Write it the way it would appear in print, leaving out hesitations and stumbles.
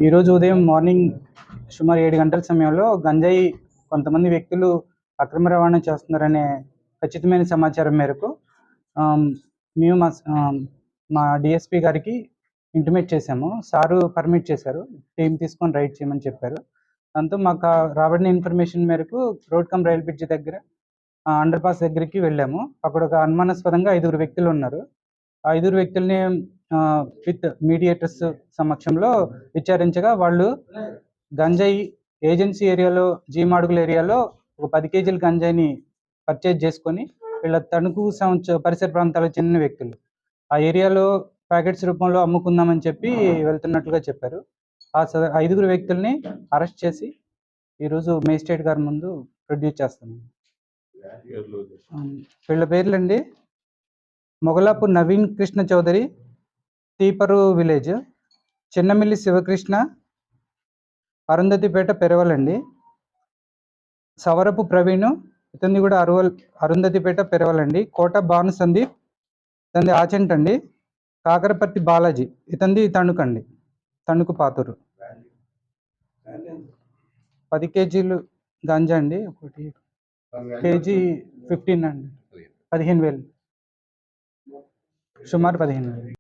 ఈరోజు ఉదయం మార్నింగ్ సుమారు 7 గంటల సమయంలో గంజాయి కొంతమంది వ్యక్తులు అక్రమ రవాణా చేస్తున్నారనే ఖచ్చితమైన సమాచారం మేరకు మేము మా డిఎస్పి గారికి ఇంటిమేట్ చేశాము. సారు పర్మిట్ చేశారు, టీం తీసుకొని రైడ్ చేయమని చెప్పారు. దాంతో మాకు రాబడిన ఇన్ఫర్మేషన్ మేరకు రోడ్ కమ్ రైల్ బ్రిడ్జ్ దగ్గర అండర్ పాస్ దగ్గరికి వెళ్ళాము. అక్కడ ఒక అనుమానాస్పదంగా 5 వ్యక్తులు ఉన్నారు. ఆ 5 వ్యక్తుల్ని విత్ మీడియేటర్స్ సమక్షంలో విచారించగా వాళ్ళు గంజాయి ఏజెన్సీ ఏరియాలో, జీమాడుగుల ఏరియాలో ఒక 10 కేజీల గంజాయిని పర్చేజ్ చేసుకొని వీళ్ళ తణుకు పరిసర ప్రాంతాలకు చెందిన వ్యక్తులు ఆ ఏరియాలో ప్యాకెట్స్ రూపంలో అమ్ముకుందామని చెప్పి వెళ్తున్నట్లుగా చెప్పారు. ఆ 5 వ్యక్తుల్ని అరెస్ట్ చేసి ఈరోజు మేజిస్ట్రేట్ గారి ముందు ప్రొడ్యూస్ చేస్తున్నాం. వీళ్ళ పేర్లండి: మొగలాపూర్ నవీన్ కృష్ణ చౌదరి, తీపరు విలేజ్, చిన్నమిల్లి శివకృష్ణ, అరుంధతిపేట పెరవలండి. సవరపు ప్రవీణ్, ఇతన్ని కూడా అరుంధతిపేట పెరవలండి. కోట భాను సందీప్, ఇతంది ఆచెంట్ అండి. కాకరపర్తి బాలాజీ, ఇతంది తణుకండి, తణుకు పాతూరు. 10 కేజీలు గంజా అండి, ఒకటి కేజీ 15 అండి, 15,000, సుమారు 15,000.